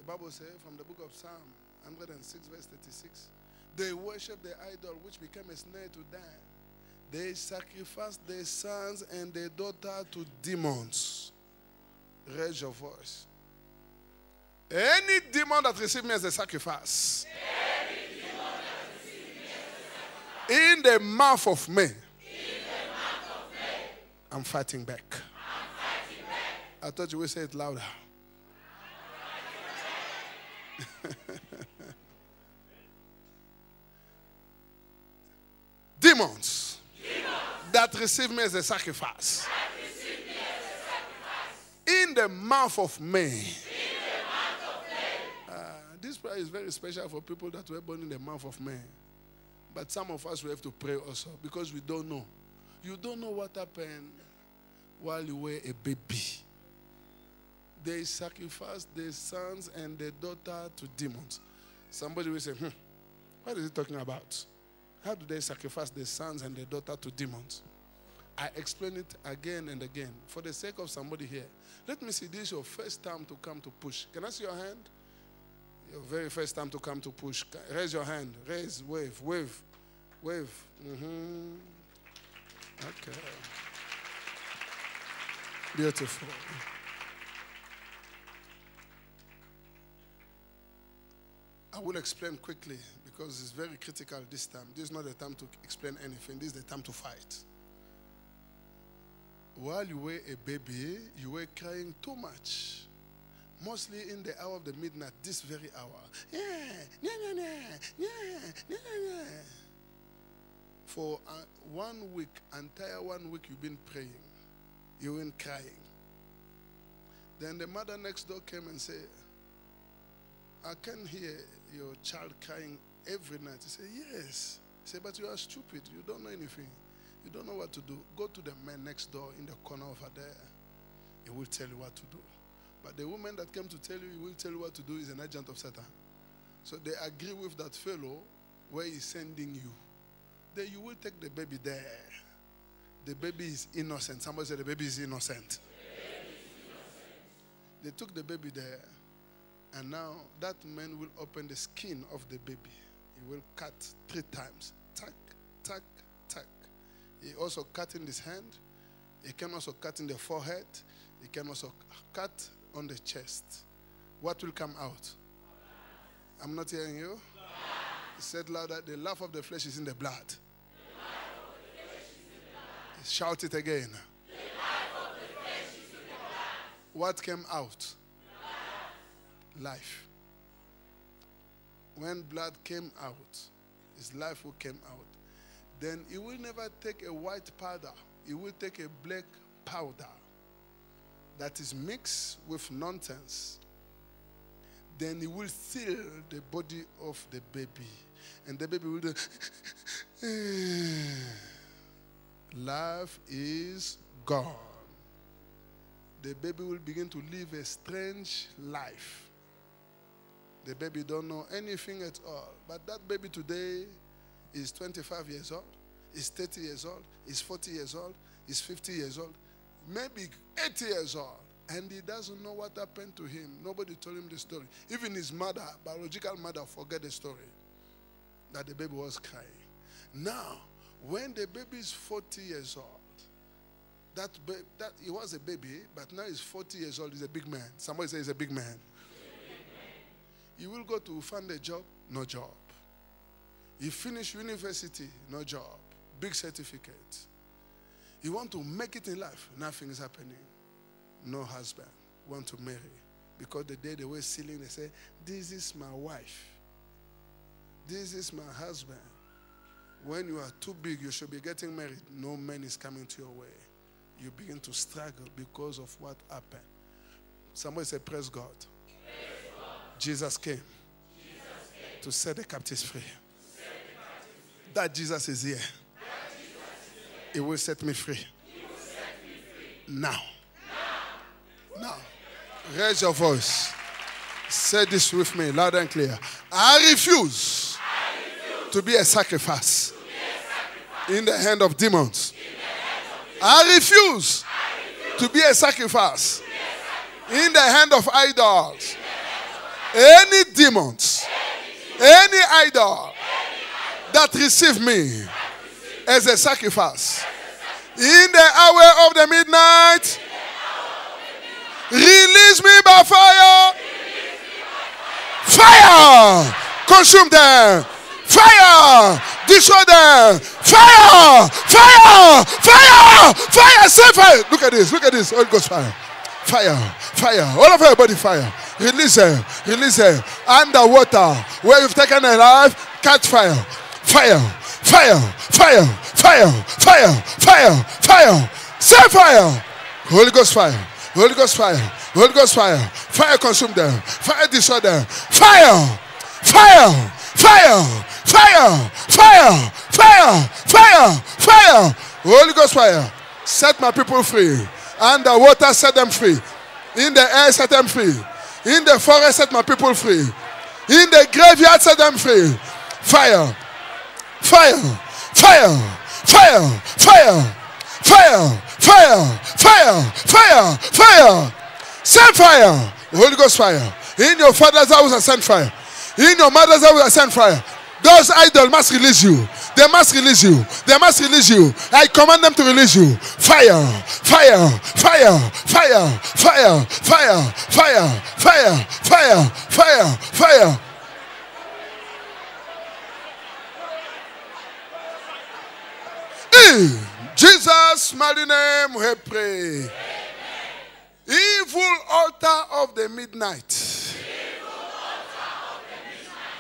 The Bible says from the book of Psalm 106 verse 36, they worship the idol which became a snare to them. They sacrifice their sons and their daughter to demons. Raise your voice. Any demon that receives me as a sacrifice, in the mouth of men, I'm fighting back. I thought you would say it louder. Demons that receive me as a sacrifice, in the mouth of men. This prayer is very special for people that were born in the mouth of men. But some of us, we have to pray also because we don't know. You don't know what happened while you were a baby. They sacrificed their sons and their daughter to demons. Somebody will say, what is he talking about? How do they sacrifice their sons and their daughter to demons? I explain it again and again. For the sake of somebody here, let me see, this is your first time to come to push. Can I see your hand? Your very first time to come to push. Raise your hand. Raise, wave, wave, wave. Okay. Beautiful. I will explain quickly because it's very critical this time. This is not the time to explain anything. This is the time to fight. While you were a baby, you were crying too much. Mostly in the hour of the midnight, this very hour. For 1 week, entire 1 week, you've been praying. You've been crying. Then the mother next door came and said, I can hear your child crying every night. He said, yes. He said, but you are stupid. You don't know anything. You don't know what to do. Go to the man next door in the corner over there. He will tell you what to do. But the woman that came to tell you, he will tell you what to do, is an agent of Satan. So they agree with that fellow where he's sending you. Then you will take the baby there. The baby is innocent. Somebody said the baby is innocent. They took the baby there. And now that man will open the skin of the baby. He will cut 3 times. Tack, tack, tack. He also cut in his hand. He can also cut in the forehead. He can also cut on the chest. What will come out? I'm not hearing you. He said louder, the life of the flesh is in the blood. Shout it again. What came out? Life. When blood came out, his life will come out. Then he will never take a white powder. He will take a black powder that is mixed with nonsense. Then he will seal the body of the baby. And the baby will do, life is gone. The baby will begin to live a strange life. The baby don't know anything at all. But that baby today is 25 years old, is 30 years old, is 40 years old, is 50 years old, maybe 80 years old. And he doesn't know what happened to him. Nobody told him the story. Even his mother, biological mother, forget the story that the baby was crying. Now, when the baby is 40 years old, that he was a baby, but now he's 40 years old, he's a big man. Somebody say he's a big man. He will go to find a job, no job. He finished university, no job, big certificate. He want to make it in life, nothing is happening. No husband, want to marry. Because the day they were sealing, they say, this is my wife. This is my husband. When you are too big, you should be getting married. No man is coming to your way. You begin to struggle because of what happened. Somebody say, praise God. Praise God. Jesus came to set the captives free. That Jesus is here. He will set me free. Now. Now. Raise your voice. Say this with me, loud and clear. I refuse to be a sacrifice in the hand of demons. I refuse to be a sacrifice in the hand of idols. Any demons, any idol that receive me as a sacrifice in the hour of the midnight, release me by fire. Fire! Consume them. Fire! Destroy them. Fire! Fire! Fire! Fire! Say fire! Look at this. Look at this. Holy Ghost fire. Fire. Fire. All of everybody fire. Release them. Release them. Underwater. Where you've taken a life, catch fire. Fire. Fire. Fire. Fire. Fire. Fire. Fire. Say fire. Holy Ghost fire. Holy Ghost fire. Holy Ghost fire. Fire consume them. Fire destroy them. Fire. Fire. Fire. Fire. Fire. Fire. Fire. Fire. Holy Ghost fire. Set my people free. Underwater set them free. In the air set them free. In the forest set my people free. In the graveyard set them free. Fire. Fire. Fire. Fire. Fire. Fire. Fire. Fire. Fire. Fire. Send fire. Holy Ghost fire. In your father's house I send fire. In your mother's house I send fire. Those idols must release you. They must release you. They must release you. I command them to release you. Fire. Fire. Fire. Fire. Fire. Fire. Fire. Fire. Fire. Fire. Fire. In Jesus' mighty name we pray. Amen. Evil altar of the midnight.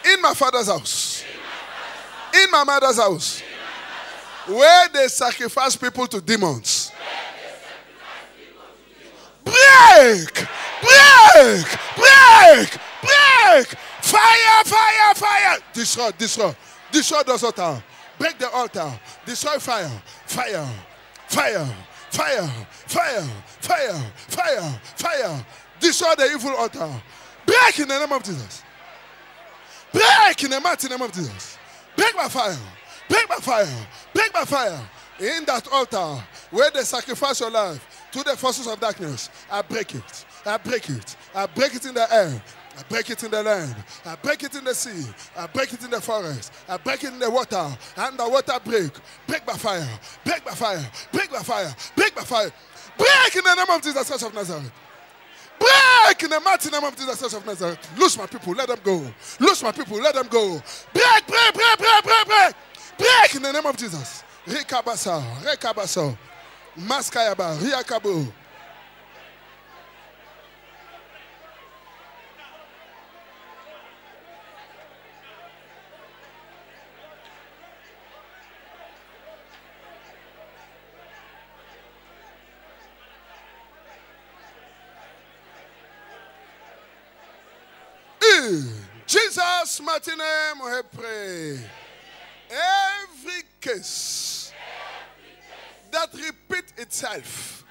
In my father's house. In my mother's house. Where they sacrifice people to demons. Break! Break! Break! Break! Fire! Fire! Fire! Destroy! Destroy! Destroy those altars. Break the altar. Destroy fire. Fire. Fire. Fire. Fire. Fire. Fire. Fire. Destroy the evil altar. Break in the name of Jesus. Break in the mighty name of Jesus. Break by fire. Break by fire. Break by fire. In that altar where they sacrifice your life to the forces of darkness, I break it. I break it. I break it in the air. I break it in the land. I break it in the sea. I break it in the forest. I break it in the water. And the water break. Break by fire. Break by fire. Break by fire. Break by fire. Break in the name of Jesus Christ of Nazareth. Break in the mighty name of Jesus Christ of Nazareth. Loose my people. Let them go. Loose my people. Let them go. Break, break, break, break, break, break. Break in the name of Jesus. Rekabasa. Rekabasa. Maskayaba. Riakabu. In Jesus' mighty name we pray. Every case that repeats itself,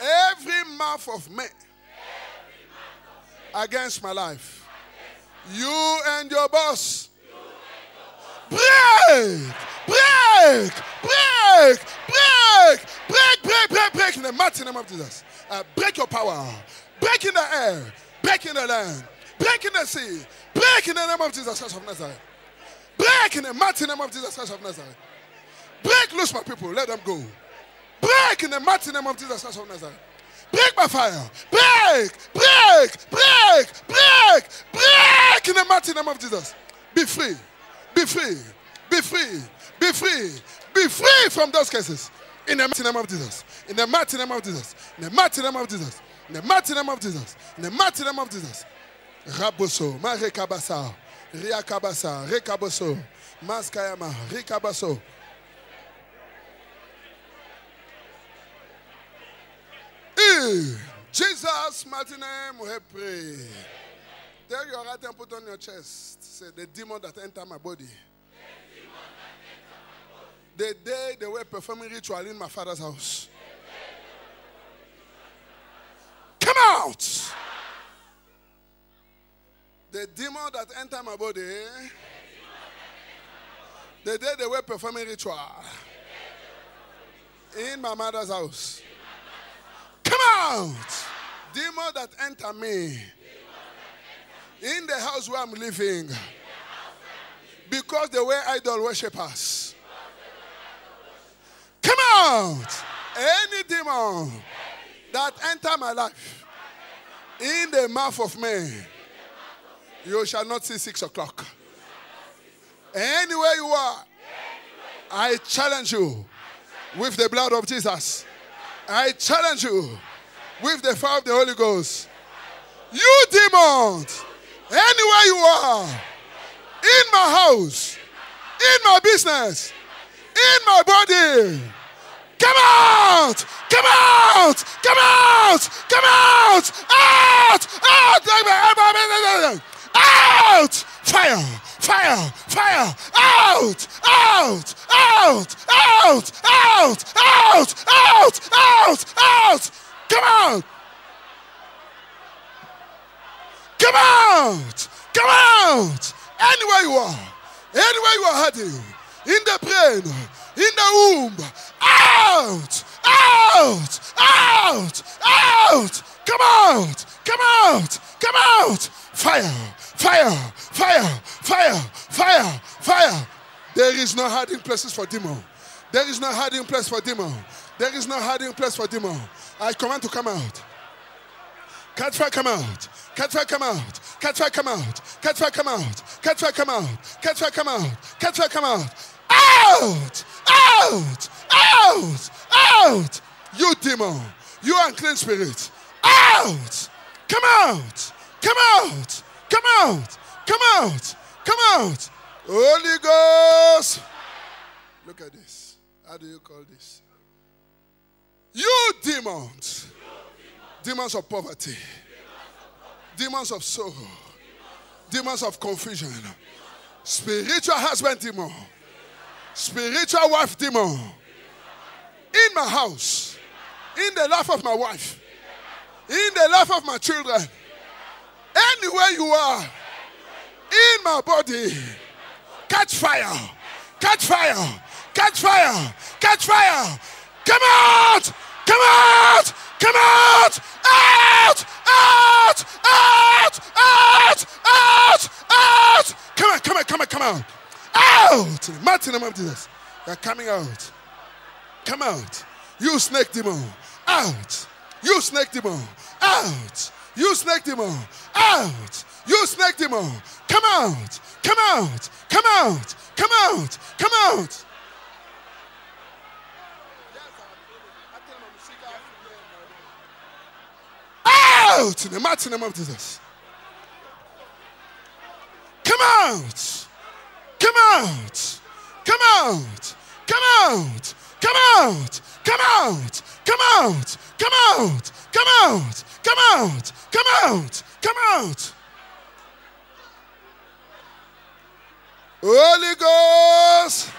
every mouth of man against my life, you and your boss, break, break, break, break, break, break, break, break in the mighty name of Jesus. Break your power, break in the air, break in the land. Break in the sea. Break in the name of Jesus Christ of Nazareth. Break in the mighty name of Jesus Christ of Nazareth. Break loose my people. Let them go. Break in the mighty name of Jesus Christ of Nazareth. Break by fire. Break. Break. Break. Break. Break in the mighty name of Jesus. Be free. Be free. Be free. Be free. Be free from those cases. In the mighty name of Jesus. In the mighty name of Jesus. In the mighty name of Jesus. In the mighty name of Jesus. In the mighty name of Jesus. Raboso, Marekabasa, Riakabasa, Rekaboso, Maskayama, Rekabaso. In Jesus' mighty name we pray. Tell your right hand, put on your chest. Say, the demon that entered my body. The day they were performing ritual in my father's house. Come out! The demon that entered my body, the day they were performing ritual in my mother's house. Come out! Demon that entered me house where I'm living, because they were idol worshippers, come out. Any demon that enter my life in the mouth of man, you shall not see 6 o'clock. Anywhere you are, I challenge you with the blood of Jesus. I challenge you with the fire of the Holy Ghost. You demons, anywhere you are, in my house, in my business, in my body, come out! Come out! Come out! Come out! Out! Out! Out! Fire! Fire! Fire! Out! Out! Out! Out! Out! Out! Out! Out! Out! Come out! Come out! Come out! Anywhere you are hiding, in the brain, in the womb, out! Out! Out! Out! Come out! Come out! Come out! Fire! Fire! Fire! Fire! Fire! Fire! There is no hiding places for demon. There is no hiding place for demon. There is no hiding place for demon. I command to come out. Catch fire, come out. Catch fire, come out. Catch fire, come out. Catch fire, come out. Catch fire, come out. Catch fire, come out. Catch fire, come out. Out! Out! Out! Out! You demon. You unclean spirit. Out! Come out! Come out! Come out! Come out! Come out! Holy Ghost! Look at this. How do you call this? You demons. Demons of poverty. Demons of sorrow. Demons of confusion. Spiritual husband demon. Spiritual wife demon. In my house. In the life of my wife. In the life of my children. Anywhere you are. In my body. Catch fire. Catch fire. Catch fire. Catch fire. Come out. Come out. Come out. Out. Out. Out. Out. Out. Out. Come on. Come on. Come on. Come out. Out. Mighty name of Jesus. You're coming out. Come out. You snake demon. Out. You snake demon. Out. You snake demon. Out. You snake demon. Come out. Come out. Come out. Come out. Come out. Out in the mighty name of Jesus. Come out. Come out. Come out. Come out. Come out. Come out. Come out. Come out. Come out. Come out. Come out. Come out. Holy Ghost.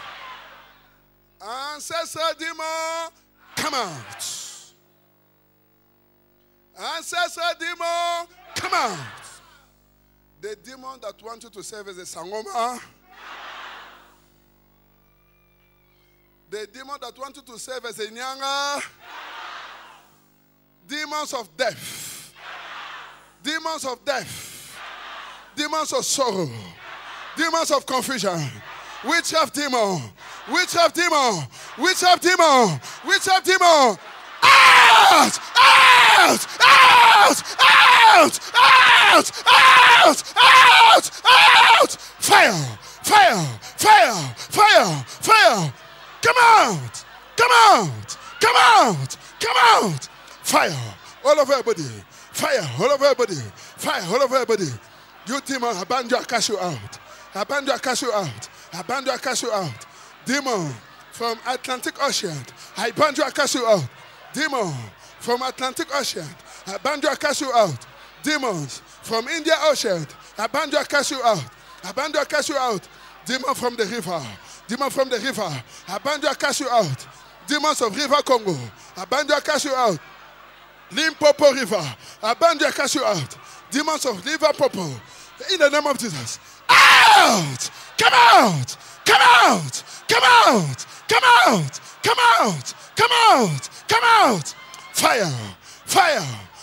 Ancestral demon, come out. Ancestral demon, come out. The demon that wants you to serve as a sangoma. The demon that wants you to serve as a nyanga. Demons of death. Demons of death. Demons of sorrow. Demons of confusion. Witchcraft demon. Witchcraft demon. Witchcraft demon. Witchcraft demon. Out! Out! Out! Out! Out! Out! Out! Out! Fire! Fire! Fire! Fire! Fire! Come out! Come out! Come out! Come out! Fire! All over everybody! Fire! All over everybody! Fire! All over everybody! You demon, abandon, I cast you out! Abandon, I cast you out! Abandon, I cast you out! Demon from Atlantic Ocean, I bind you, I cast you out! Demon from Atlantic Ocean, I bind you, I cast you out! Demons from India Ocean, I bind you, I cast you out! I bind you, I cast you out! Demon from the river, demon from the river, I bind you, I cast you out! Demons of River Congo, I bind you, I cast you out! Limpopo River, I bind you, I cast you out! Demons of River Popo, in the name of Jesus, out! Come out! Come out! Come out! Come out! Come out! Come out! Come out! Fire! Fire!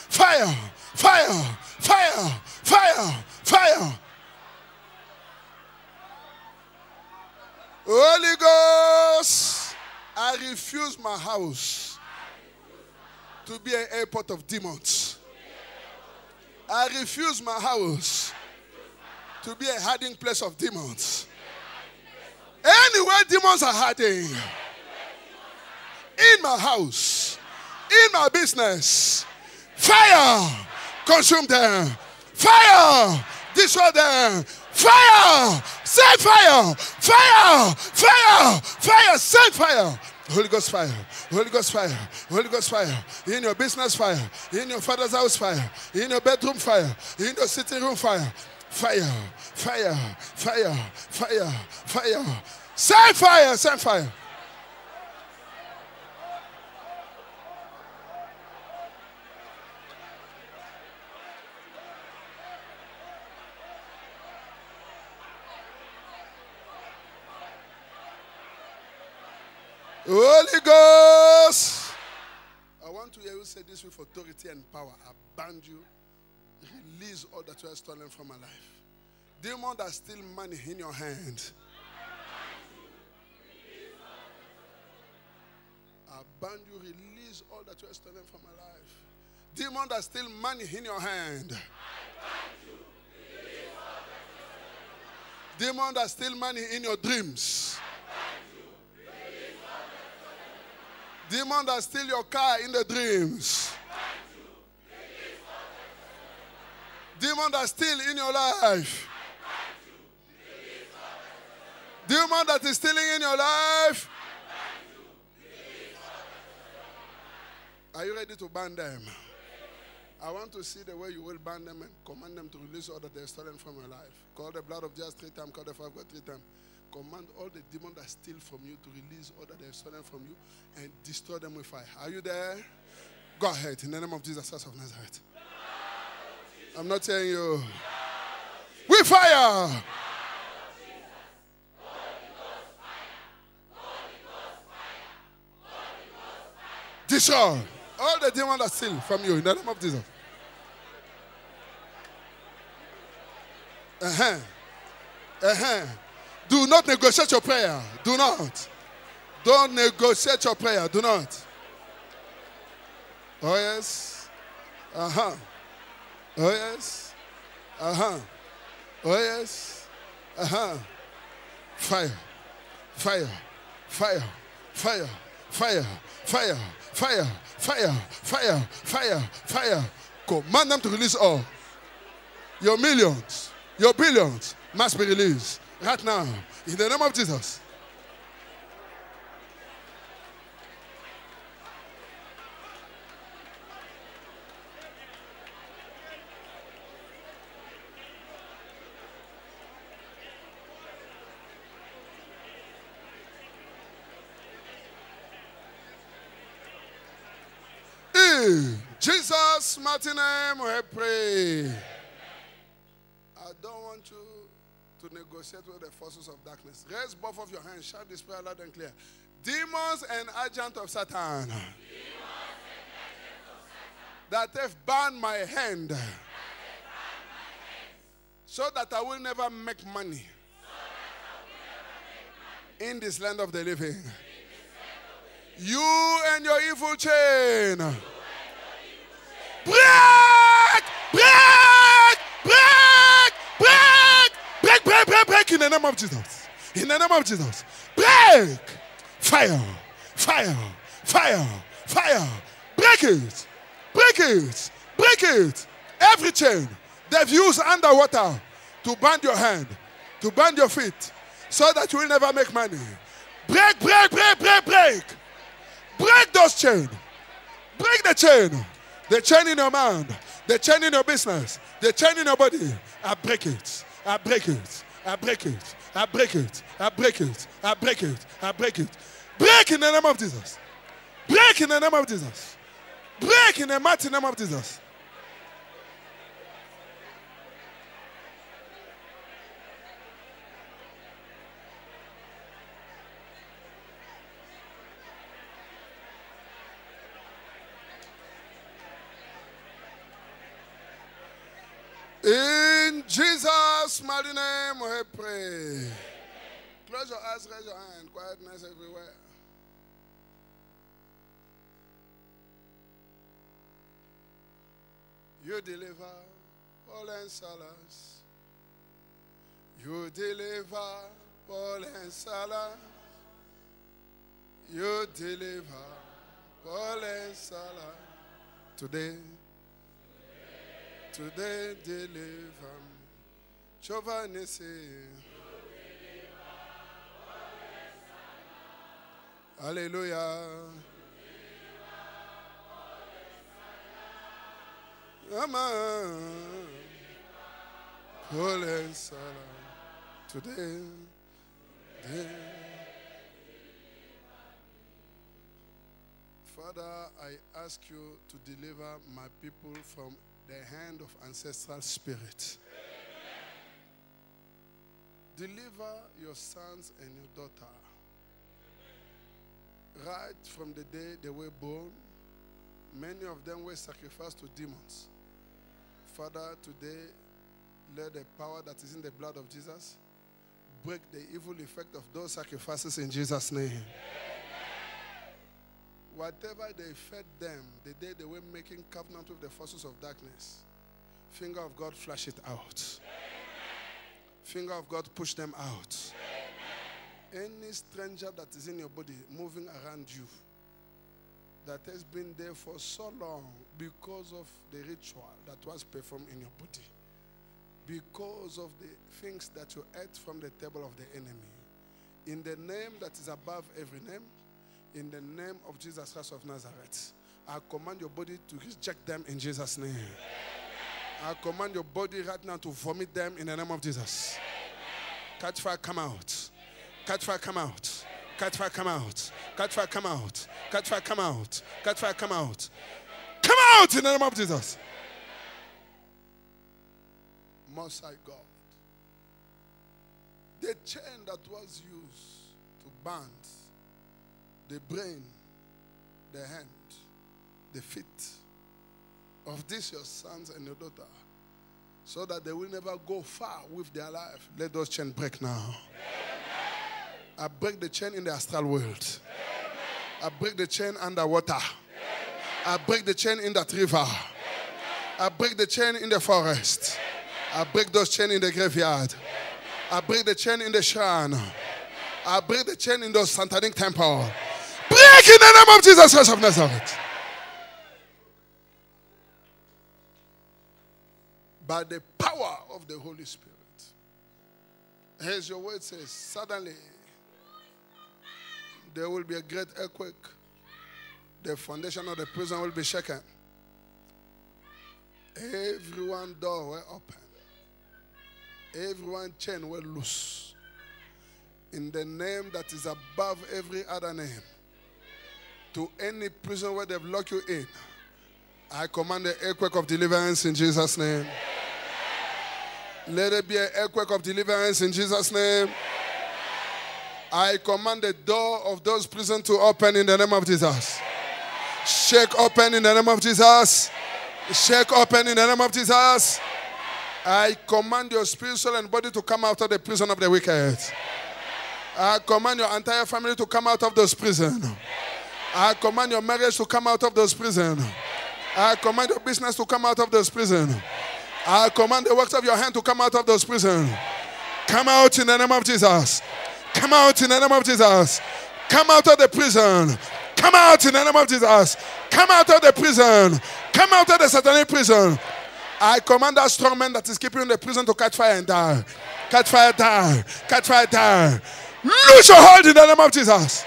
Fire! Fire! Fire! Fire! Fire! Holy Ghost, I refuse my house to be an airport of demons. I refuse my house to be a hiding place of demons. Anywhere demons are hiding, in my house, in my business, fire, consume them. Fire, destroy them. Fire, send fire, fire, fire, fire, send fire. Holy Ghost fire, Holy Ghost fire, Holy Ghost fire. In your business fire, in your father's house fire, in your bedroom fire, in your sitting room fire. Fire, fire, fire, fire, fire. Send fire, send fire. Holy Ghost. I want to hear you say this with authority and power. I bind you. Release all that you have stolen from my life. Demon that steal money in your hand. I bind you. Release all that you have stolen from my life. Demon that steal money in your hand. Demon that steal money in your dreams. Demon that steal your car in the dreams. Demon that steal in your life. Demon that is stealing in your life. Are you ready to ban them? I want to see the way you will ban them and command them to release all that they have stolen from your life. Call the blood of Jesus 3 times, call the fire of God 3 times. Command all the demons that steal from you to release all that they have stolen from you and destroy them with fire. Are you there? Go ahead in the name of Jesus Christ of Nazareth. I'm not telling you. With fire! Destroy all the demons that steal from you in the name of Jesus. Do not negotiate your prayer. Do not. Don't negotiate your prayer. Do not. Oh, yes. Oh, yes. Oh, yes. Fire. Fire. Fire. Fire. Fire. Fire. Fire. Fire. Fire. Fire. Fire. Command them to release all. Your millions, your billions must be released. Right now, in the name of Jesus. In Jesus' mighty name we pray. I don't want you to negotiate with the forces of darkness. Raise both of your hands. Shout this prayer loud and clear. Demons and agents of Satan, that have bound my hand, so that I will never make money in this land of the living. You and your evil chain. Break! Break! Break! Break! Break, break, break, break in the name of Jesus. In the name of Jesus. Break! Fire! Fire! Fire! Fire! Break it! Break it! Break it! Every chain they've used underwater to bind your hand, to bind your feet, so that you will never make money. Break, break, break, break, break! Break those chains. Break the chain. The chain in your mind. The chain in your business. The chain in your body. I break it. I break it. I break it. I break it. I break it. I break it. I break it. Break in the name of Jesus. Break in the name of Jesus. Break in the mighty name of Jesus. In Jesus' mighty name we pray. Close your eyes, raise your hand. Quietness everywhere. You deliver Paul and Silas. You deliver Paul and Silas. You deliver Paul and Silas. Today deliver me. Jehovah Nissi. Hallelujah. Amen. Paul and Silas. Today. Father, I ask you to deliver my people from the hand of ancestral spirit. Deliver your sons and your daughter. Right from the day they were born, many of them were sacrificed to demons. Father, today, let the power that is in the blood of Jesus break the evil effect of those sacrifices in Jesus' name. Amen. Whatever they fed them the day they were making covenant with the forces of darkness, finger of God flash it out. Amen. Finger of God push them out. Amen. Any stranger that is in your body moving around you, that has been there for so long because of the ritual that was performed in your body, because of the things that you ate from the table of the enemy, in the name that is above every name, in the name of Jesus Christ of Nazareth, I command your body to reject them in Jesus' name. Amen. I command your body right now to vomit them in the name of Jesus. Amen. Catch fire, come out. Catch fire, come out. Catch fire, come out. Catch fire, come out. Catch fire, come out. Catch fire, come out. Come out in the name of Jesus. Most High God, the chain that was used to bind the brain, the hand, the feet of these your sons and your daughter, so that they will never go far with their life, let those chains break now. Amen. I break the chain in the astral world. Amen. I break the chain underwater. Amen. I break the chain in that river. Amen. I break the chain in the forest. Amen. I break those chains in the graveyard. Amen. I break the chain in the shrine. Amen. I break the chain in those satanic temples. Amen. Break in the name of Jesus Christ of Nazareth. By the power of the Holy Spirit. As your word says, suddenly there will be a great earthquake. The foundation of the prison will be shaken. Everyone's door will open. Everyone's chain will loose. In the name that is above every other name. To any prison where they've locked you in, I command the earthquake of deliverance in Jesus' name. Let it be an earthquake of deliverance in Jesus' name. I command the door of those prisons to open in the name of Jesus. Shake open in the name of Jesus. Shake open in the name of Jesus. I command your spirit, soul, and body to come out of the prison of the wicked. I command your entire family to come out of those prisons. I command your marriage to come out of those prisons. I command your business to come out of those prisons. I command the works of your hand to come out of those prisons. Come out in the name of Jesus. Come out in the name of Jesus. Come out of the prison. Come out in the name of Jesus. Come out of the prison. Come out of the satanic prison. I command that strong man that is keeping you in the prison to catch fire and die. Catch fire, die. Catch fire, die. Lose your hold in the name of Jesus.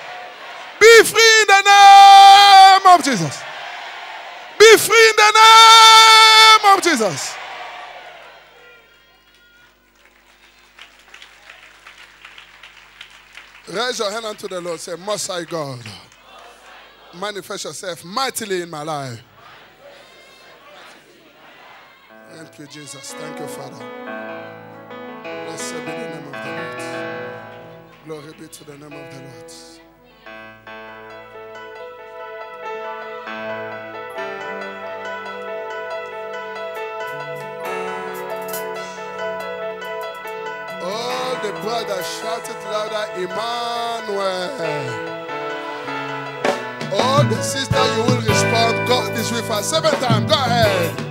Be free in the name of Jesus. Be free in the name of Jesus. Raise your hand unto the Lord. Say, Most High God, manifest yourself mightily in my life. Thank you, Jesus. Thank you, Father. Blessed be the name of the Lord. Glory be to the name of the Lord. Oh, the brother, shout it louder, Emmanuel. All the sister, you will respond, God is with us. 7 times, go ahead.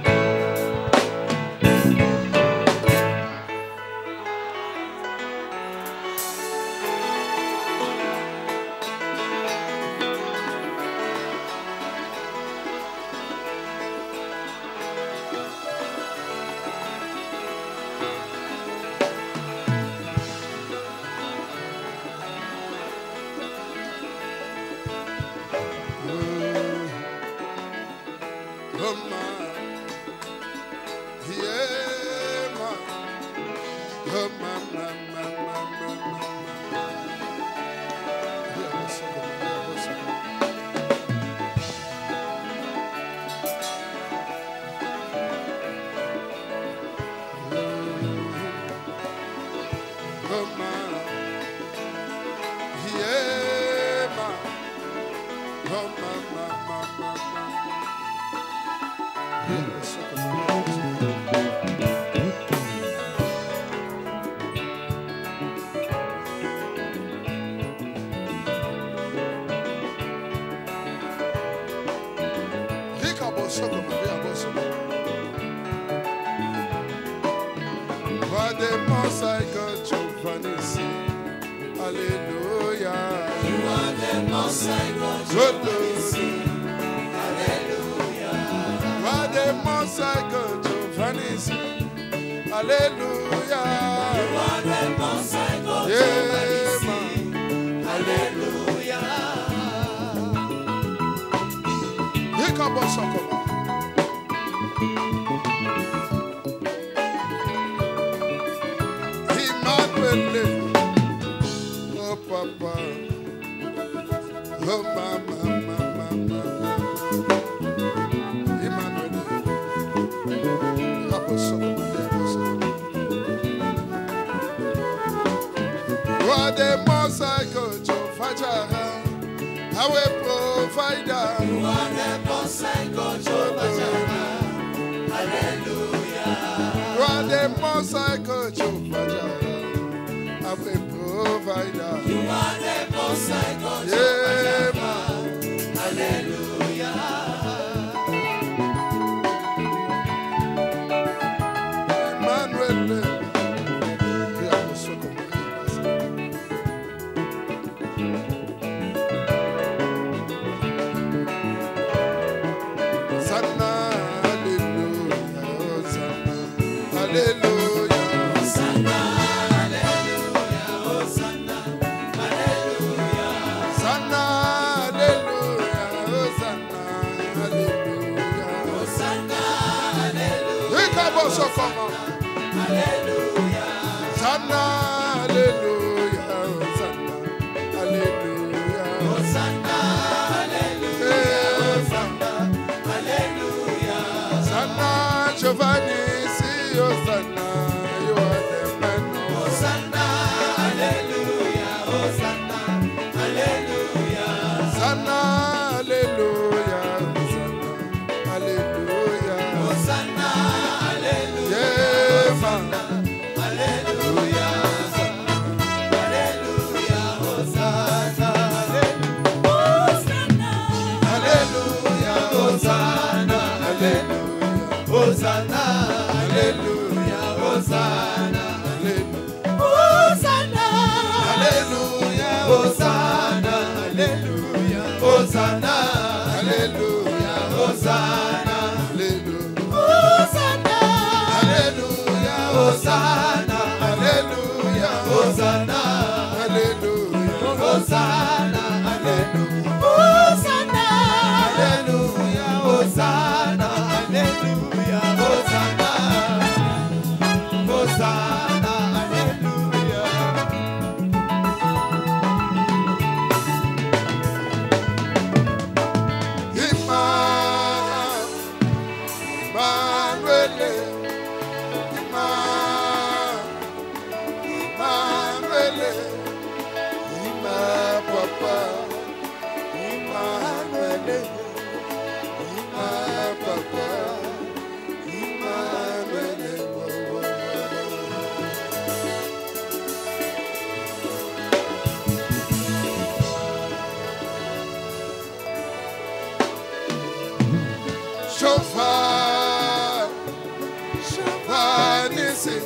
Nisi,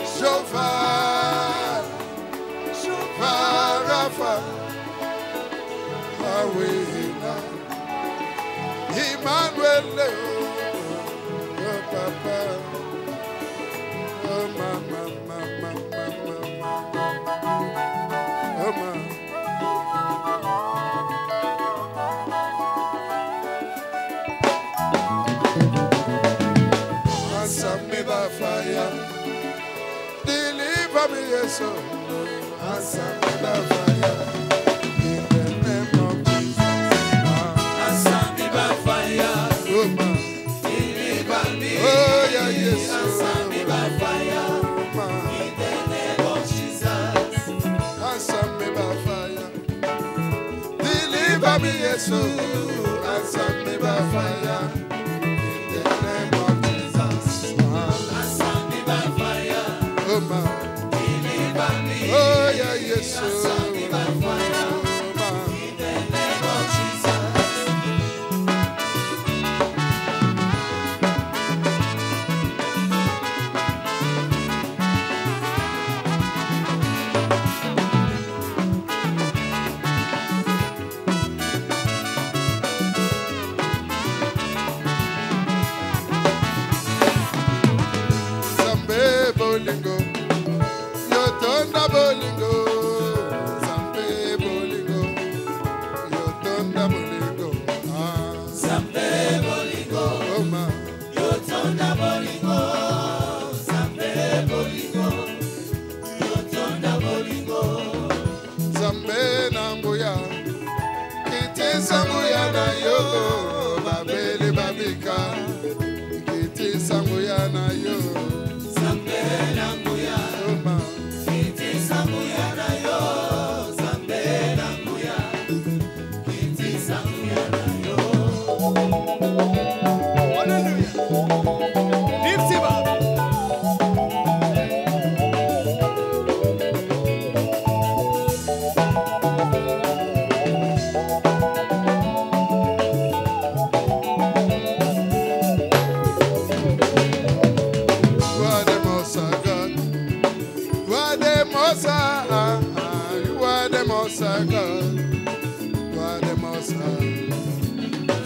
Shofar, Shofar Rafa, Awena, Emmanuel, oh Papa, oh Mama, Mama, Mama, oh Mama. Answer me by fire, deliver me, yes, oh. Answer me by fire, in the name of Jesus. Answer me by fire, Oh, man. deliver me. Oh, yeah, yes, Answer me by fire, oh, man. in the name of Jesus. Answer me by fire, deliver me, yes, oh. Answer me by fire, in the name of Jesus. Answer me by fire, Oh, man. deliver me. Oh, yeah, yes, oh. Answer me by fire, Oh, man. in the name of Jesus. Zambe bolingo, yotonda bolingo. Zambe bolingo, yotonda bolingo. Ah, Zambe bolingo, oh man, yotonda bolingo. Zambe bolingo, yotonda bolingo. zambe nambuya, kiti sambuya na yo, babele babika, kiti sambuya na yo, Zambe nambuya, oh man, kiti sambuya na yo. Zambe nambuya, kiti sambuya na yo. Hallelujah. Lift him up. you are the most high God, you are the most high, you are the most high God, you are the most high,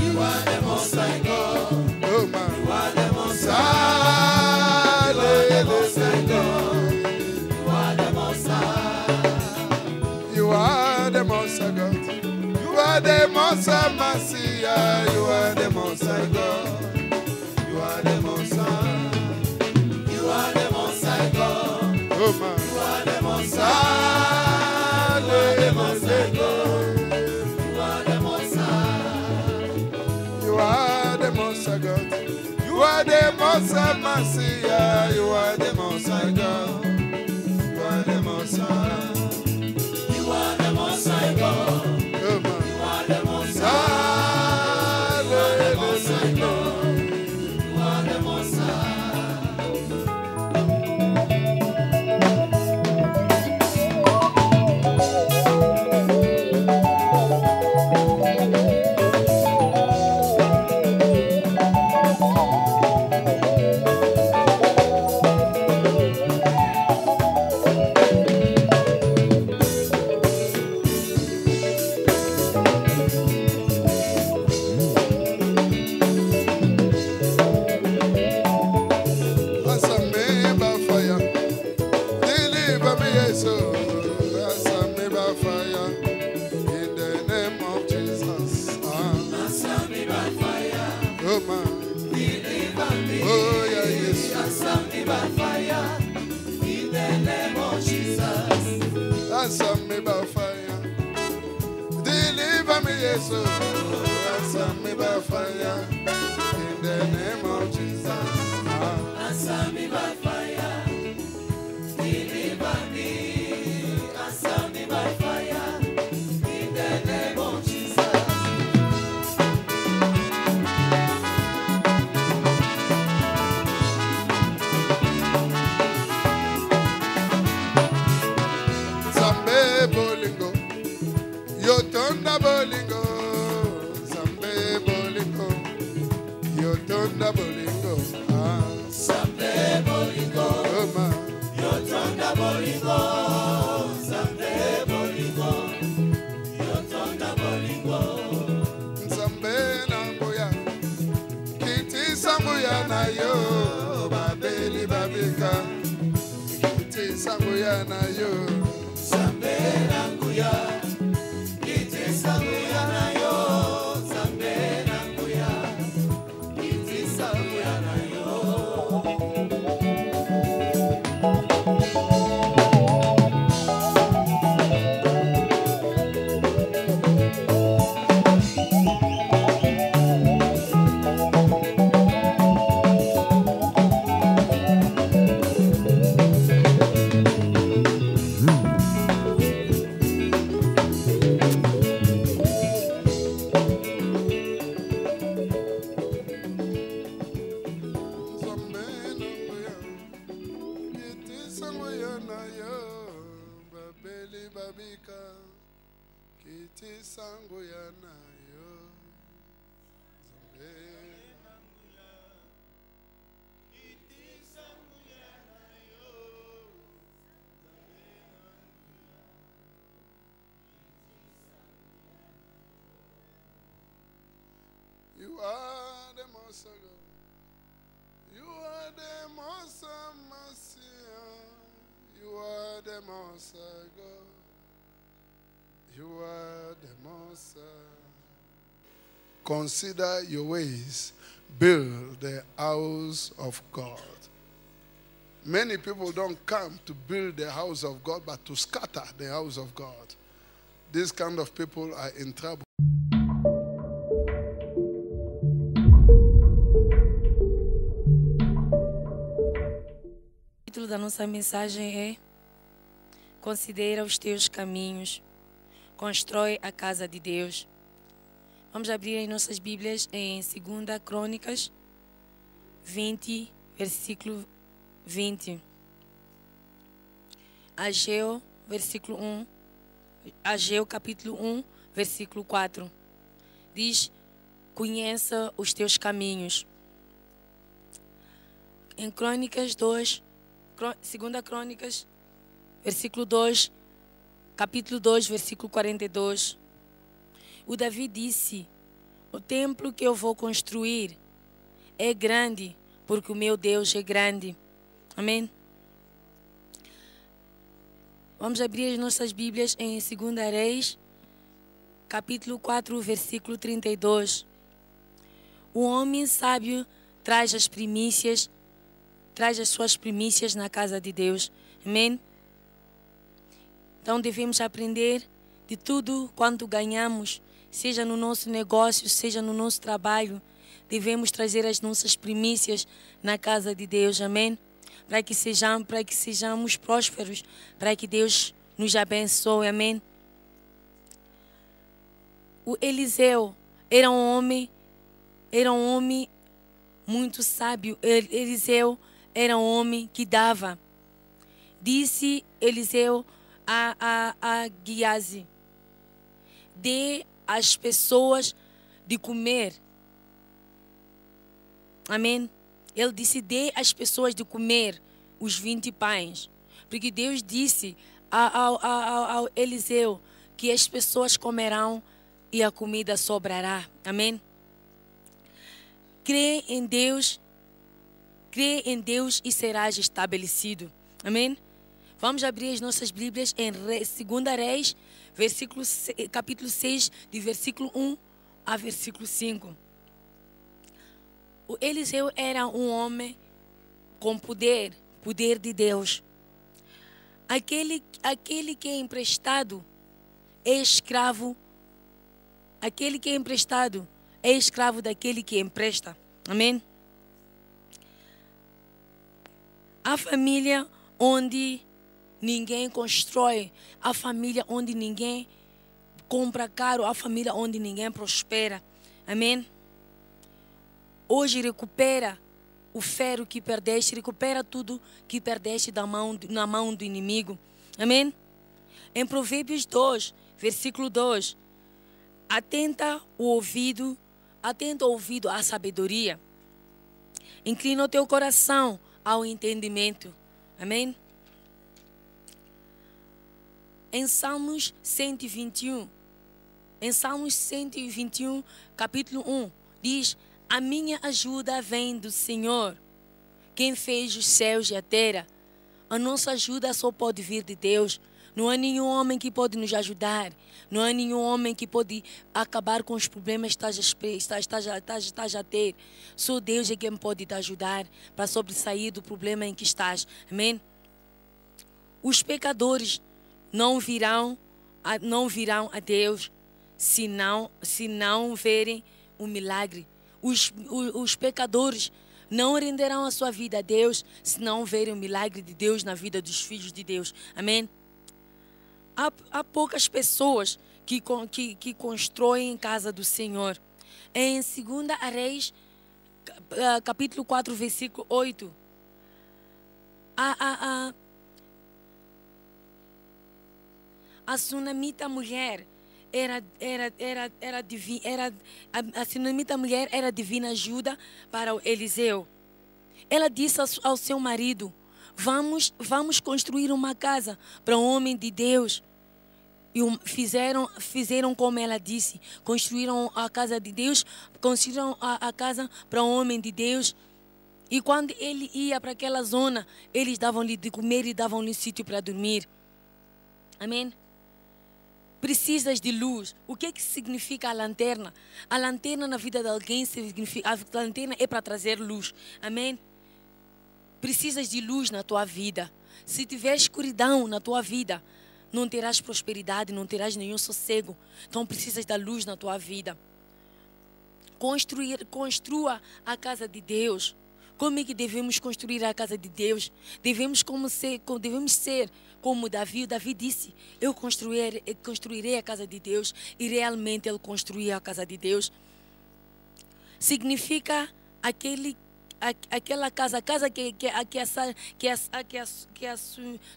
You are the most high God. oh man. You are the most high. You are the most high God. You are the most high. You are the most high God. You are the most high Messiah. You are the most high God. You are the most high. You are the most high God. Oh man. You are the most high. You are the most high God. You are the most high. You are the most high God. You are the most high Messiah. You are the most high God. You are the most high. You are the most high God. Oh man. You are the most high. You are the most high God. You are the most high. Answer me by fire, deliver me, yes, oh. Answer me by fire, in the name of Jesus. Answer me by fire. Oh man, Deliver me. oh yeah, yes, Answer me by fire. In the name of Jesus. answer me by fire, deliver me, yes, oh. Answer me by fire, in the name of Jesus. Answer me by fire. Deliver me. Answer me by fire. In the name of Jesus. Zambe bolingo, yotonda bolingo. Zambe bolingo, yotonda bolingo. Zambe ya na yo. Nzambe nanguya, kiti sanguya na yo. Nzambe nanguya, kiti sanguya na yo. Nzambe nanguya, kiti sanguya na yo. Babeli babika, kiti sanguya na yo. Nzambe You are the most high God. You are the most high Messiah. You are the most high God. You are the most high. Consider your ways. Build the house of God. Many people don't come to build the house of God, but to scatter the house of God. These kind of people are in trouble. O título da nossa mensagem é Considera os teus caminhos, constrói a casa de Deus. Vamos abrir em nossas Bíblias em 2 Crônicas 20, versículo 20. Ageu, versículo 1. Ageu, capítulo 1, versículo 4. Diz, conheça os teus caminhos. Em Crônicas 2, 2 Crônicas, versículo 2, capítulo 2, versículo 42. O Davi disse, o templo que eu vou construir é grande, porque o meu Deus é grande. Amém? Vamos abrir as nossas Bíblias em 2 Reis, capítulo 4, versículo 32. O homem sábio traz as primícias, traz as suas primícias na casa de Deus. Amém? Então devemos aprender de tudo quanto ganhamos, seja no nosso negócio, seja no nosso trabalho. Devemos trazer as nossas primícias na casa de Deus. Amém? Para que sejamos prósperos, para que Deus nos abençoe. Amém? O Eliseu era um homem muito sábio. Eliseu era um homem que dava. Disse Eliseu a Geazi, dê às pessoas de comer. Amém? Ele disse, dê às pessoas de comer os 20 pães. Porque Deus disse ao Eliseu que as pessoas comerão e a comida sobrará. Amém? Crê em Deus e serás estabelecido. Amém? Vamos abrir as nossas Bíblias em 2 Reis, capítulo 6, de versículo 1 a versículo 5. O Eliseu era um homem com poder de Deus. Aquele que é emprestado é escravo. Aquele que é emprestado é escravo daquele que empresta. Amém? A família onde ninguém constrói, a família onde ninguém compra caro, a família onde ninguém prospera. Amém? Hoje recupera o ferro que perdeste, recupera tudo que perdeste na mão do inimigo. Amém? Em Provérbios 2, versículo 2. Atenta o ouvido à sabedoria. Inclina o teu coração ao entendimento. Amém? Em Salmos 121, capítulo 1, diz, a minha ajuda vem do Senhor, quem fez os céus e a terra. A nossa ajuda só pode vir de Deus. Não há nenhum homem que pode nos ajudar. Não há nenhum homem que pode acabar com os problemas que estás a ter. Só Deus é quem pode te ajudar para sobressair do problema em que estás. Amém? Os pecadores não virão a Deus se não verem o milagre. Os pecadores não renderão a sua vida a Deus se não verem o milagre de Deus na vida dos filhos de Deus. Amém? Há poucas pessoas que constroem casa do Senhor. Em 2 Reis, capítulo 4, versículo 8. A sunamita mulher a sunamita mulher era divina ajuda para Eliseu. Ela disse ao seu marido: vamos construir uma casa para um homem de Deus. E fizeram como ela disse. Construíram a casa de Deus, construíram a casa para um homem de Deus. E quando ele ia para aquela zona, eles davam-lhe de comer e davam-lhe sítio para dormir. Amém? Precisas de luz. O que significa a lanterna? A lanterna na vida de alguém significa. A lanterna é para trazer luz. Amém? Precisas de luz na tua vida. Se tiver escuridão na tua vida, não terás prosperidade, não terás nenhum sossego. Então precisas da luz na tua vida. Construa a casa de Deus. Como é que devemos construir a casa de Deus? Devemos ser como Davi. Davi disse: eu construirei a casa de Deus. E realmente ele construiu a casa de Deus. Significa aquela casa, a casa que a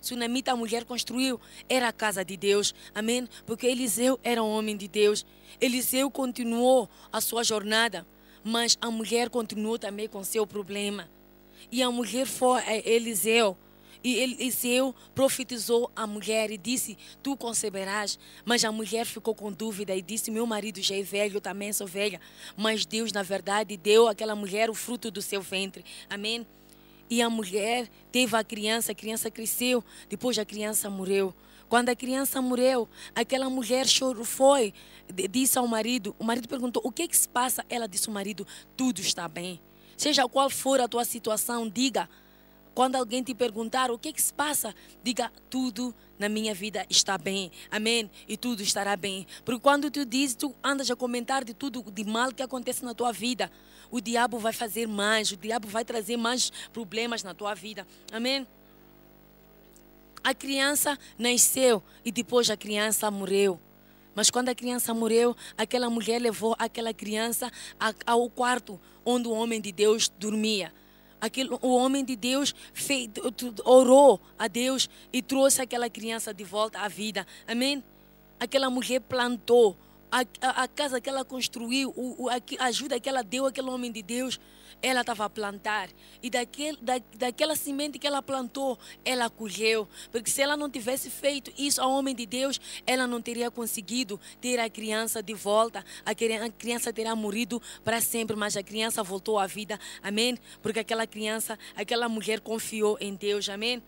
sunamita mulher construiu, era a casa de Deus. Amém? Porque Eliseu era um homem de Deus. Eliseu continuou a sua jornada, mas a mulher continuou também com seu problema. E a mulher foi a Eliseu. E Eliseu profetizou a mulher e disse: tu conceberás. Mas a mulher ficou com dúvida e disse: meu marido já é velho, eu também sou velha. Mas Deus, na verdade, deu àquela mulher o fruto do seu ventre. Amém? E a mulher teve a criança cresceu, depois a criança morreu. Quando a criança morreu, aquela mulher chorou, disse ao marido. O marido perguntou: o que se passa? Ela disse ao marido: tudo está bem. Seja qual for a tua situação, diga. Quando alguém te perguntar o que se passa, diga: tudo na minha vida está bem. Amém? E tudo estará bem. Porque quando tu dizes, tu andas a comentar de tudo de mal que acontece na tua vida, o diabo vai fazer mais, o diabo vai trazer mais problemas na tua vida. Amém? A criança nasceu e depois a criança morreu. Mas quando a criança morreu, aquela mulher levou aquela criança ao quarto onde o homem de Deus dormia. O homem de Deus orou a Deus e trouxe aquela criança de volta à vida. Amém? Aquela mulher plantou. A casa que ela construiu, a ajuda que ela deu àquele homem de Deus, ela estava a plantar. E daquela semente que ela plantou, ela colheu. Porque se ela não tivesse feito isso ao homem de Deus, ela não teria conseguido ter a criança de volta. A criança teria morrido para sempre, mas a criança voltou à vida. Amém? Porque aquela mulher confiou em Deus. Amém?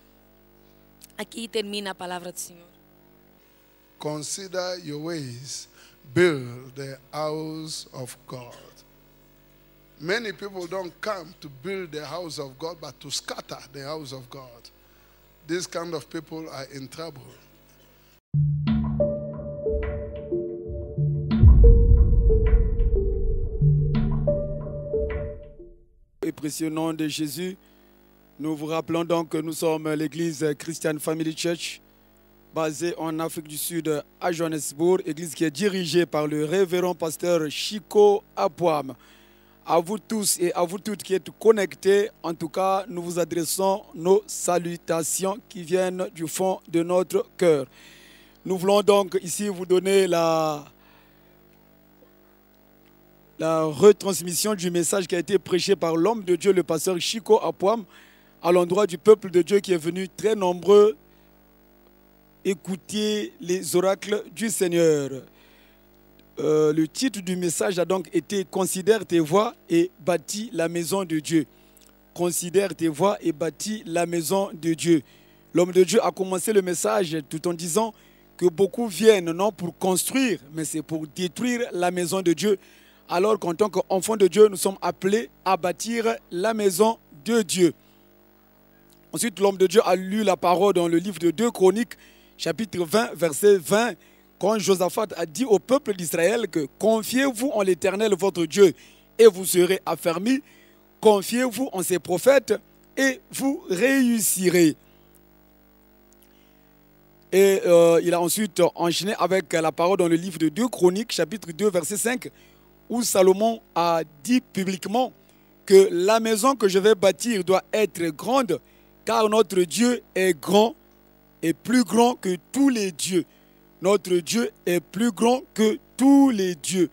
Aqui termina a palavra do Senhor. Consider your ways. Build the house of God. Many people don't come to build the house of God, but to scatter the house of God. These kind of people are in trouble. Et précieux nom de Jésus, nous vous rappelons donc que nous sommes l'église Christian Family Church, basée en Afrique du Sud à Johannesburg, église qui est dirigée par le révérend pasteur Chico Apouam. À vous tous et à vous toutes qui êtes connectés, en tout cas, nous vous adressons nos salutations qui viennent du fond de notre cœur. Nous voulons donc ici vous donner la retransmission du message qui a été prêché par l'homme de Dieu, le pasteur Chico Apouam, à l'endroit du peuple de Dieu qui est venu très nombreux écouter les oracles du Seigneur. Le titre du message a donc été « Considère tes voies et bâtis la maison de Dieu ». Considère tes voies et bâtis la maison de Dieu. L'homme de Dieu a commencé le message tout en disant que beaucoup viennent non pour construire, mais c'est pour détruire la maison de Dieu. Alors qu'en tant qu'enfants de Dieu, nous sommes appelés à bâtir la maison de Dieu. Ensuite, l'homme de Dieu a lu la parole dans le livre de 2 Chroniques, chapitre 20, verset 20, quand Josaphat a dit au peuple d'Israël que « Confiez-vous en l'Éternel votre Dieu et vous serez affermis, confiez-vous en ses prophètes et vous réussirez. » Et il a ensuite enchaîné avec la parole dans le livre de 2 Chroniques, chapitre 2, verset 5, où Salomon a dit publiquement que la maison que je vais bâtir doit être grande, car notre Dieu est grand et plus grand que tous les dieux. Notre Dieu est plus grand que tous les dieux.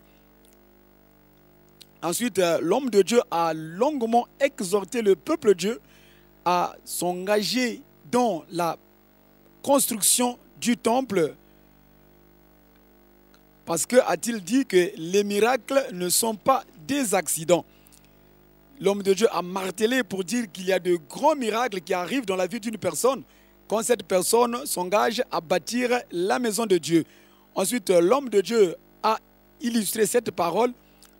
Ensuite, l'homme de Dieu a longuement exhorté le peuple de Dieu à s'engager dans la construction du temple, parce que a-t-il dit que les miracles ne sont pas des accidents. L'homme de Dieu a martelé pour dire qu'il y a de grands miracles qui arrivent dans la vie d'une personne quand cette personne s'engage à bâtir la maison de Dieu. Ensuite, l'homme de Dieu a illustré cette parole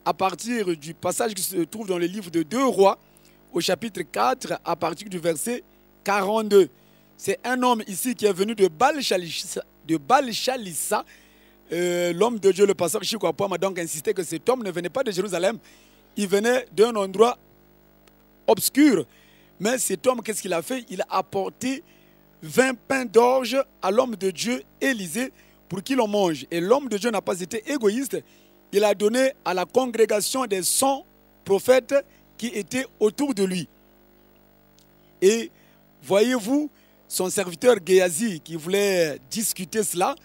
à partir du passage qui se trouve dans le livre de 2 Rois, au chapitre 4, à partir du verset 42. C'est un homme ici qui est venu de Baal-Shalissa. L'homme de Dieu, le pasteur Chikwapouam, m'a donc insisté que cet homme ne venait pas de Jérusalem, il venait d'un endroit obscur. Mais cet homme, qu'est-ce qu'il a fait? Il a apporté 20 pains d'orge à l'homme de Dieu, Élisée, pour qu'il en mange. Et l'homme de Dieu n'a pas été égoïste. Il a donné à la congrégation des 100 prophètes qui étaient autour de lui. Et voyez-vous, son serviteur Géasi qui voulait discuter cela,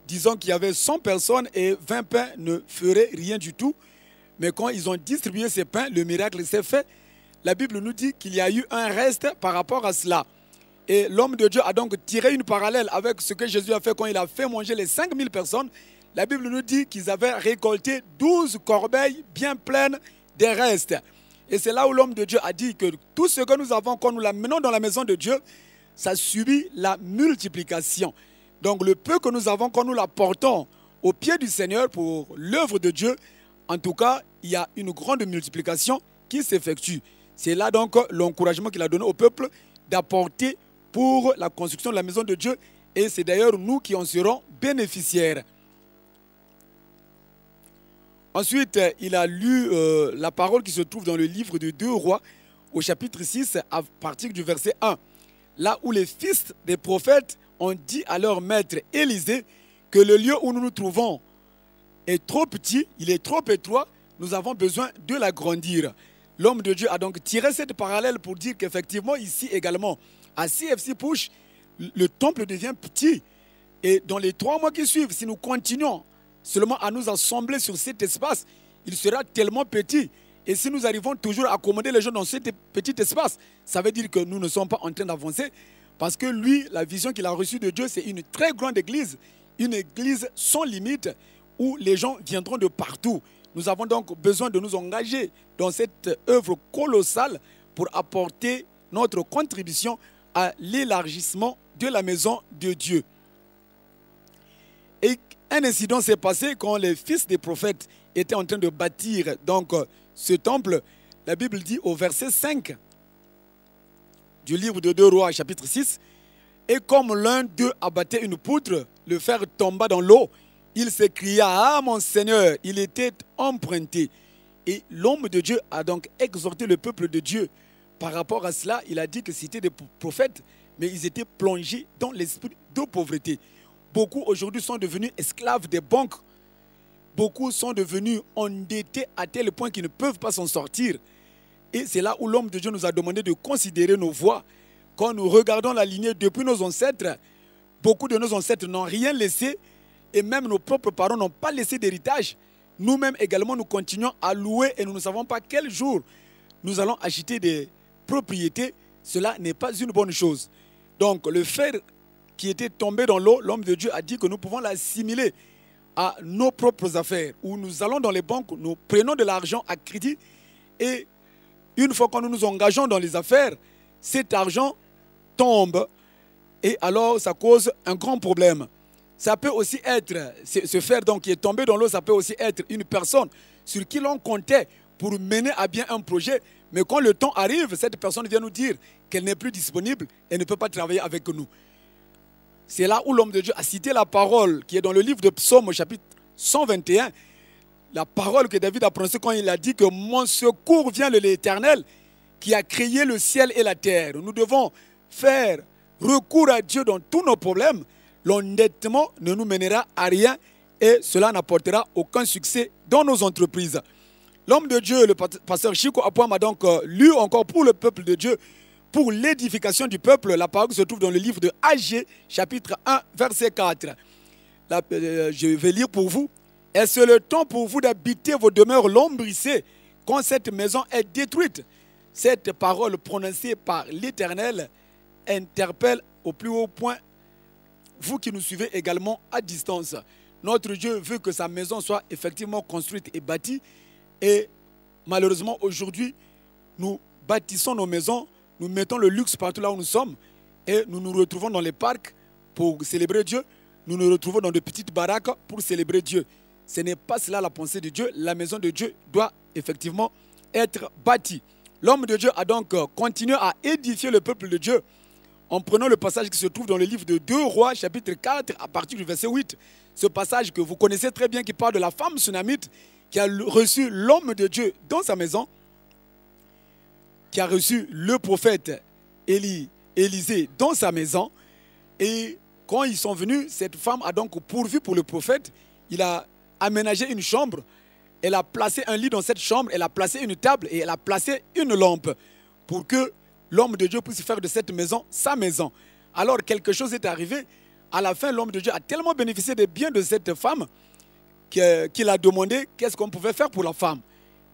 disant qu'il y avait 100 personnes et 20 pains ne feraient rien du tout. Mais quand ils ont distribué ces pains, le miracle s'est fait. La Bible nous dit qu'il y a eu un reste par rapport à cela. Et l'homme de Dieu a donc tiré une parallèle avec ce que Jésus a fait quand il a fait manger les 5000 personnes. La Bible nous dit qu'ils avaient récolté 12 corbeilles bien pleines des restes. Et c'est là où l'homme de Dieu a dit que tout ce que nous avons, quand nous l'amenons dans la maison de Dieu, ça subit la multiplication. Donc le peu que nous avons, quand nous l'apportons au pied du Seigneur pour l'œuvre de Dieu, en tout cas, il y a une grande multiplication qui s'effectue. C'est là donc l'encouragement qu'il a donné au peuple d'apporter pour la construction de la maison de Dieu. Et c'est d'ailleurs nous qui en serons bénéficiaires. Ensuite, il a lu la parole qui se trouve dans le livre de 2 Rois, au chapitre 6, à partir du verset 1. Là où les fils des prophètes ont dit à leur maître Élisée que le lieu où nous nous trouvons est trop petit, il est trop étroit, nous avons besoin de l'agrandir. L'homme de Dieu a donc tiré cette parallèle pour dire qu'effectivement, ici également, à CFC Push, le temple devient petit. Et dans les 3 mois qui suivent, si nous continuons seulement à nous assembler sur cet espace, il sera tellement petit. Et si nous arrivons toujours à accommoder les gens dans ce petit espace, ça veut dire que nous ne sommes pas en train d'avancer. Parce que lui, la vision qu'il a reçue de Dieu, c'est une très grande église, une église sans limite, où les gens viendront de partout. Nous avons donc besoin de nous engager dans cette œuvre colossale pour apporter notre contribution à l'élargissement de la maison de Dieu. Et un incident s'est passé quand les fils des prophètes étaient en train de bâtir donc ce temple. La Bible dit au verset 5 du livre de 2 Rois, chapitre 6, « Et comme l'un d'eux abattait une poutre, le fer tomba dans l'eau. Il s'écria, « Ah, mon Seigneur, il était emprunté. » Et l'homme de Dieu a donc exhorté le peuple de Dieu. Par rapport à cela, il a dit que c'était des prophètes, mais ils étaient plongés dans l'esprit de pauvreté. Beaucoup aujourd'hui sont devenus esclaves des banques. Beaucoup sont devenus endettés à tel point qu'ils ne peuvent pas s'en sortir. Et c'est là où l'homme de Dieu nous a demandé de considérer nos voies. Quand nous regardons la lignée depuis nos ancêtres, beaucoup de nos ancêtres n'ont rien laissé et même nos propres parents n'ont pas laissé d'héritage. Nous-mêmes également, nous continuons à louer et nous ne savons pas quel jour nous allons acheter des propriétés. Cela n'est pas une bonne chose. Donc le fer qui était tombé dans l'eau, l'homme de Dieu a dit que nous pouvons l'assimiler à nos propres affaires, où nous allons dans les banques, nous prenons de l'argent à crédit et une fois que nous nous engageons dans les affaires, cet argent tombe et alors ça cause un grand problème. Ça peut aussi être, ce fer donc qui est tombé dans l'eau, ça peut aussi être une personne sur qui l'on comptait pour mener à bien un projet, mais quand le temps arrive, cette personne vient nous dire qu'elle n'est plus disponible et ne peut pas travailler avec nous. C'est là où l'homme de Dieu a cité la parole qui est dans le livre de Psaume au chapitre 121, la parole que David a prononcée quand il a dit que mon secours vient de l'Éternel qui a créé le ciel et la terre. Nous devons faire recours à Dieu dans tous nos problèmes. L'endettement ne nous mènera à rien et cela n'apportera aucun succès dans nos entreprises. L'homme de Dieu, le pasteur Chico Apoam, a donc lu encore pour le peuple de Dieu, pour l'édification du peuple. La parole se trouve dans le livre de Agé, chapitre 1, verset 4. Là, je vais lire pour vous. Est-ce le temps pour vous d'habiter vos demeures lombrissées quand cette maison est détruite? Cette parole prononcée par l'Éternel interpelle au plus haut point vous qui nous suivez également à distance. Notre Dieu veut que sa maison soit effectivement construite et bâtie. Et malheureusement, aujourd'hui, nous bâtissons nos maisons, nous mettons le luxe partout là où nous sommes et nous nous retrouvons dans les parcs pour célébrer Dieu. Nous nous retrouvons dans de petites baraques pour célébrer Dieu. Ce n'est pas cela la pensée de Dieu. La maison de Dieu doit effectivement être bâtie. L'homme de Dieu a donc continué à édifier le peuple de Dieu en prenant le passage qui se trouve dans le livre de 2 Rois, chapitre 4, à partir du verset 8. Ce passage que vous connaissez très bien qui parle de la femme sunamite qui a reçu l'homme de Dieu dans sa maison, qui a reçu le prophète Élisée dans sa maison. Et quand ils sont venus, cette femme a donc pourvu pour le prophète. Il a aménagé une chambre. Elle a placé un lit dans cette chambre. Elle a placé une table et elle a placé une lampe pour que l'homme de Dieu puisse faire de cette maison sa maison. Alors quelque chose est arrivé. À la fin, l'homme de Dieu a tellement bénéficié des biens de cette femme qu'il a demandé qu'est-ce qu'on pouvait faire pour la femme.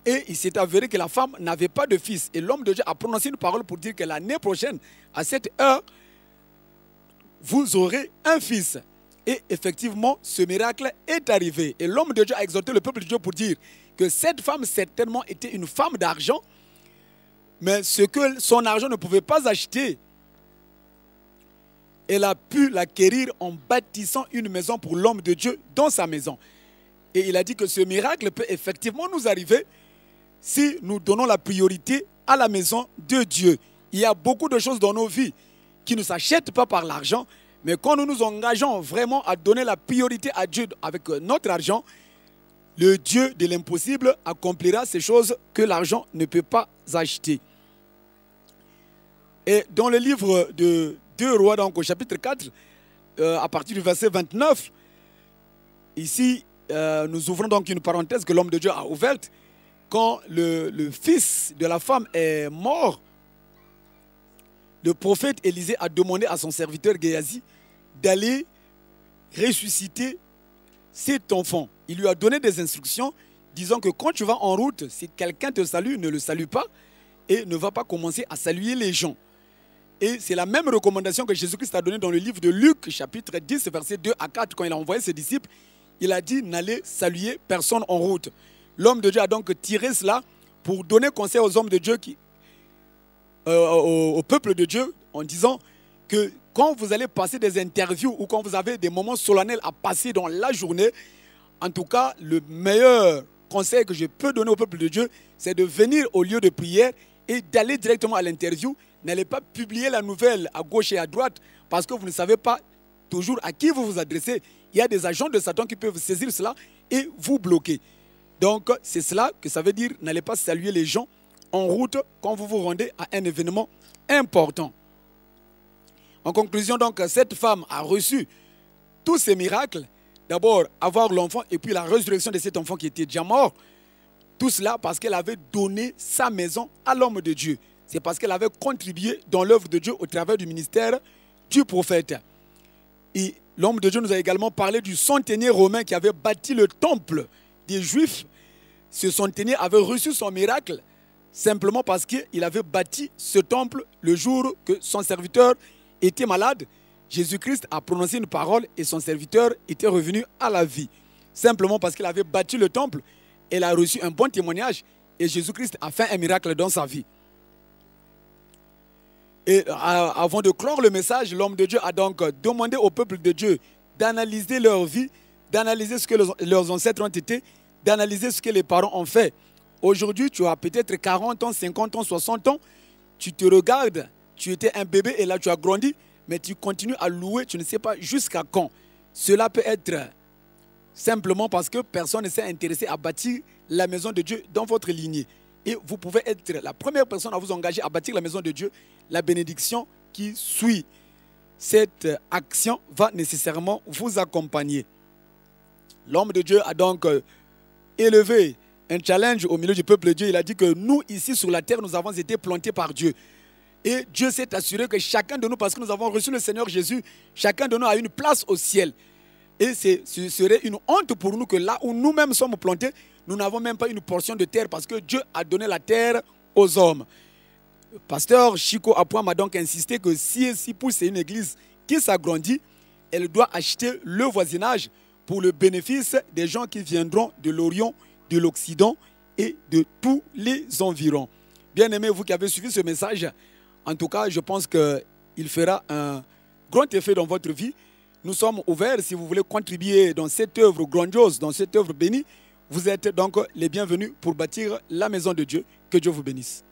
Et il s'est avéré que la femme n'avait pas de fils. Et l'homme de Dieu a prononcé une parole pour dire que l'année prochaine, à cette heure, vous aurez un fils. Et effectivement, ce miracle est arrivé. Et l'homme de Dieu a exhorté le peuple de Dieu pour dire que cette femme certainement était une femme d'argent, mais ce que son argent ne pouvait pas acheter, elle a pu l'acquérir en bâtissant une maison pour l'homme de Dieu dans sa maison. Et il a dit que ce miracle peut effectivement nous arriver si nous donnons la priorité à la maison de Dieu. Il y a beaucoup de choses dans nos vies qui ne s'achètent pas par l'argent, mais quand nous nous engageons vraiment à donner la priorité à Dieu avec notre argent, le Dieu de l'impossible accomplira ces choses que l'argent ne peut pas acheter. Et dans le livre de 2 Rois, donc au chapitre 4, à partir du verset 29, ici, nous ouvrons donc une parenthèse que l'homme de Dieu a ouverte. Quand le fils de la femme est mort, le prophète Élisée a demandé à son serviteur Géasi d'aller ressusciter cet enfant. Il lui a donné des instructions disant que quand tu vas en route, si quelqu'un te salue, ne le salue pas et ne va pas commencer à saluer les gens. Et c'est la même recommandation que Jésus-Christ a donnée dans le livre de Luc, chapitre 10, versets 2 à 4, quand il a envoyé ses disciples. Il a dit, n'allez saluer personne en route. L'homme de Dieu a donc tiré cela pour donner conseil aux hommes de Dieu, au peuple de Dieu, en disant que quand vous allez passer des interviews ou quand vous avez des moments solennels à passer dans la journée, en tout cas, le meilleur conseil que je peux donner au peuple de Dieu, c'est de venir au lieu de prière et d'aller directement à l'interview. N'allez pas publier la nouvelle à gauche et à droite parce que vous ne savez pas toujours à qui vous vous adressez. Il y a des agents de Satan qui peuvent saisir cela et vous bloquer. Donc, c'est cela que ça veut dire, n'allez pas saluer les gens en route quand vous vous rendez à un événement important. En conclusion, donc, cette femme a reçu tous ces miracles. D'abord, avoir l'enfant et puis la résurrection de cet enfant qui était déjà mort. Tout cela parce qu'elle avait donné sa maison à l'homme de Dieu. C'est parce qu'elle avait contribué dans l'œuvre de Dieu au travers du ministère du prophète. Et l'homme de Dieu nous a également parlé du centenier romain qui avait bâti le temple des Juifs. Ce centenier avait reçu son miracle simplement parce qu'il avait bâti ce temple le jour que son serviteur était malade. Jésus-Christ a prononcé une parole et son serviteur était revenu à la vie. Simplement parce qu'il avait bâti le temple, elle a reçu un bon témoignage et Jésus-Christ a fait un miracle dans sa vie. Et avant de clore le message, l'homme de Dieu a donc demandé au peuple de Dieu d'analyser leur vie, d'analyser ce que leurs ancêtres ont été, d'analyser ce que les parents ont fait. Aujourd'hui, tu as peut-être 40 ans, 50 ans, 60 ans, tu te regardes, tu étais un bébé et là tu as grandi, mais tu continues à louer, tu ne sais pas jusqu'à quand. Cela peut être simplement parce que personne ne s'est intéressé à bâtir la maison de Dieu dans votre lignée. Et vous pouvez être la première personne à vous engager à bâtir la maison de Dieu. La bénédiction qui suit cette action va nécessairement vous accompagner. L'homme de Dieu a donc élevé un challenge au milieu du peuple de Dieu. Il a dit que nous, ici sur la terre, nous avons été plantés par Dieu. Et Dieu s'est assuré que chacun de nous, parce que nous avons reçu le Seigneur Jésus, chacun de nous a une place au ciel. Et ce serait une honte pour nous que là où nous-mêmes sommes plantés, nous n'avons même pas une portion de terre parce que Dieu a donné la terre aux hommes. Pasteur Chico Apoua m'a donc insisté que si pour c'est une église qui s'agrandit, elle doit acheter le voisinage pour le bénéfice des gens qui viendront de l'Orient, de l'Occident et de tous les environs. Bien-aimés, vous qui avez suivi ce message, en tout cas, je pense qu'il fera un grand effet dans votre vie. Nous sommes ouverts, si vous voulez contribuer dans cette œuvre grandiose, dans cette œuvre bénie, vous êtes donc les bienvenus pour bâtir la maison de Dieu. Que Dieu vous bénisse.